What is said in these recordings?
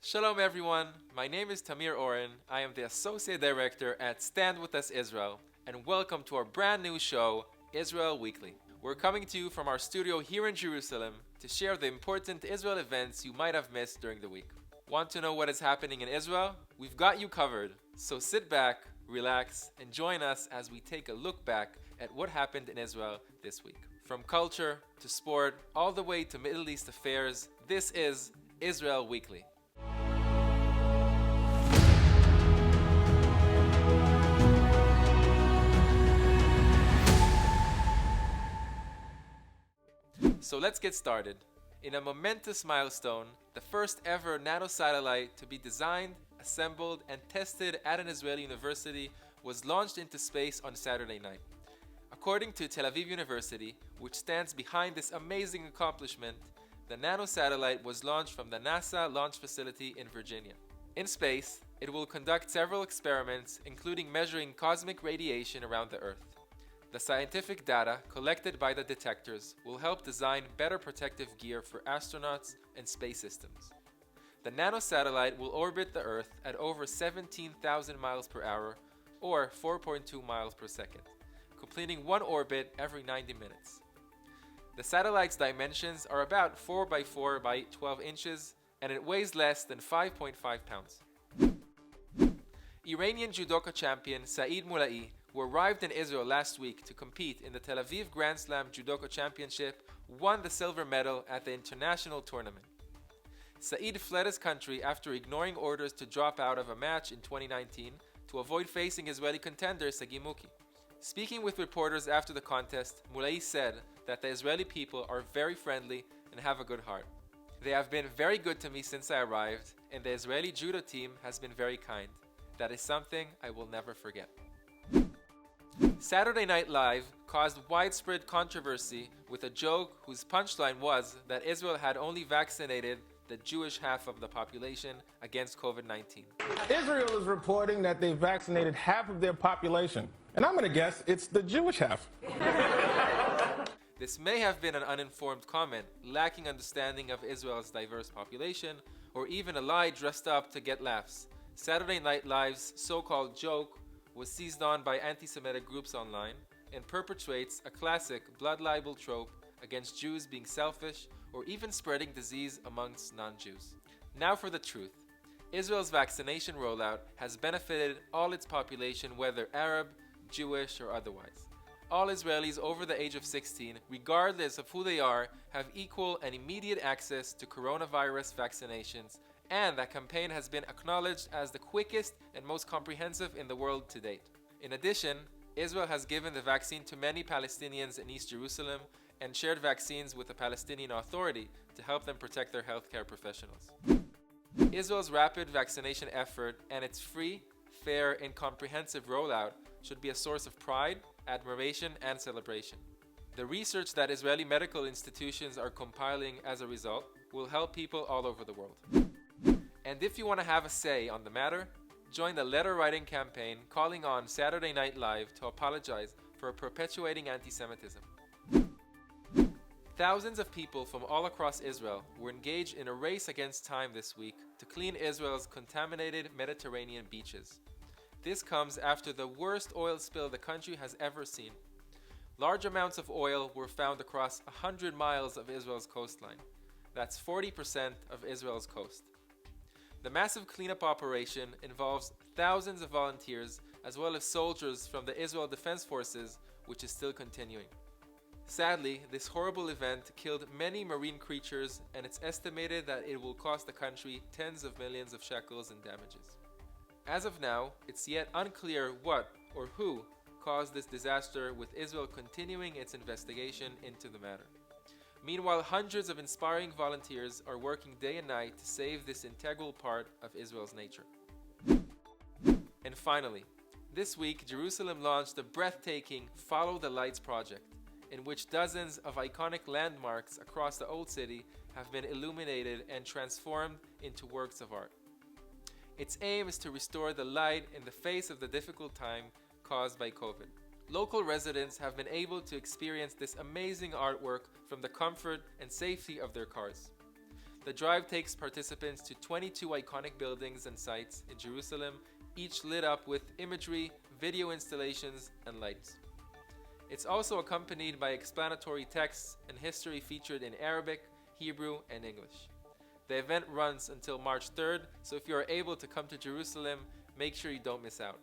Shalom everyone, my name is Tamir Oren. I am the Associate Director at Stand With Us Israel, and welcome to our brand new show, Israel Weekly. We're coming to you from our studio here in Jerusalem to share the important Israel events you might have missed during the week. Want to know what is happening in Israel? We've got you covered, so sit back, relax, and join us as we take a look back at what happened in Israel this week. From culture to sport, all the way to Middle East affairs, this is Israel Weekly. So let's get started. In a momentous milestone, the first ever nanosatellite to be designed, assembled, and tested at an Israeli university was launched into space on Saturday night. According to Tel Aviv University, which stands behind this amazing accomplishment, the nanosatellite was launched from the NASA launch facility in Virginia. In space, it will conduct several experiments, including measuring cosmic radiation around the Earth. The scientific data collected by the detectors will help design better protective gear for astronauts and space systems. The nanosatellite will orbit the Earth at over 17,000 miles per hour or 4.2 miles per second, completing one orbit every 90 minutes. The satellite's dimensions are about 4 by 4 by 12 inches and it weighs less than 5.5 pounds. Iranian judoka champion Saeid Mollae, who arrived in Israel last week to compete in the Tel Aviv Grand Slam Judoka Championship, won the silver medal at the international tournament. Saeid fled his country after ignoring orders to drop out of a match in 2019 to avoid facing Israeli contender Saeid Mollae. Speaking with reporters after the contest, Mollae said that the Israeli people are very friendly and have a good heart. They have been very good to me since I arrived, and the Israeli judo team has been very kind. That is something I will never forget. Saturday Night Live caused widespread controversy with a joke whose punchline was that Israel had only vaccinated the Jewish half of the population against COVID-19. Israel is reporting that they vaccinated half of their population, and I'm going to guess it's the Jewish half. This may have been an uninformed comment, lacking understanding of Israel's diverse population, or even a lie dressed up to get laughs. Saturday Night Live's so-called joke was seized on by anti-Semitic groups online and perpetrates a classic blood libel trope against Jews being selfish or even spreading disease amongst non-Jews. Now for the truth. Israel's vaccination rollout has benefited all its population, whether Arab, Jewish, or otherwise. All Israelis over the age of 16, regardless of who they are, have equal and immediate access to coronavirus vaccinations, and that campaign has been acknowledged as the quickest and most comprehensive in the world to date. In addition, Israel has given the vaccine to many Palestinians in East Jerusalem and shared vaccines with the Palestinian Authority to help them protect their healthcare professionals. Israel's rapid vaccination effort and its free, fair, and comprehensive rollout should be a source of pride, admiration, and celebration. The research that Israeli medical institutions are compiling as a result will help people all over the world. And if you want to have a say on the matter, join the letter writing campaign calling on Saturday Night Live to apologize for perpetuating anti-Semitism. Thousands of people from all across Israel were engaged in a race against time this week to clean Israel's contaminated Mediterranean beaches. This comes after the worst oil spill the country has ever seen. Large amounts of oil were found across 100 miles of Israel's coastline. That's 40% of Israel's coast. The massive cleanup operation involves thousands of volunteers as well as soldiers from the Israel Defense Forces, which is still continuing. Sadly, this horrible event killed many marine creatures, and it's estimated that it will cost the country tens of millions of shekels in damages. As of now, it's yet unclear what or who caused this disaster, with Israel continuing its investigation into the matter. Meanwhile, hundreds of inspiring volunteers are working day and night to save this integral part of Israel's nature. And finally, this week, Jerusalem launched the breathtaking Follow the Lights project, in which dozens of iconic landmarks across the Old City have been illuminated and transformed into works of art. Its aim is to restore the light in the face of the difficult time caused by COVID. Local residents have been able to experience this amazing artwork from the comfort and safety of their cars. The drive takes participants to 22 iconic buildings and sites in Jerusalem, each lit up with imagery, video installations, and lights. It's also accompanied by explanatory texts and history featured in Arabic, Hebrew, and English. The event runs until March 3rd, so if you are able to come to Jerusalem, make sure you don't miss out.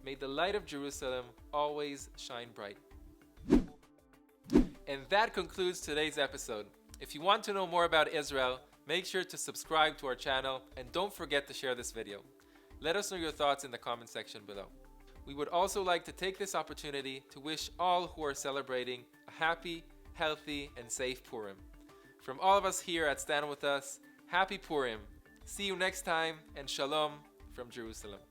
May the light of Jerusalem always shine bright. And that concludes today's episode. If you want to know more about Israel, make sure to subscribe to our channel and don't forget to share this video. Let us know your thoughts in the comment section below. We would also like to take this opportunity to wish all who are celebrating a happy, healthy, and safe Purim. From all of us here at Stand With Us, happy Purim. See you next time, and Shalom from Jerusalem.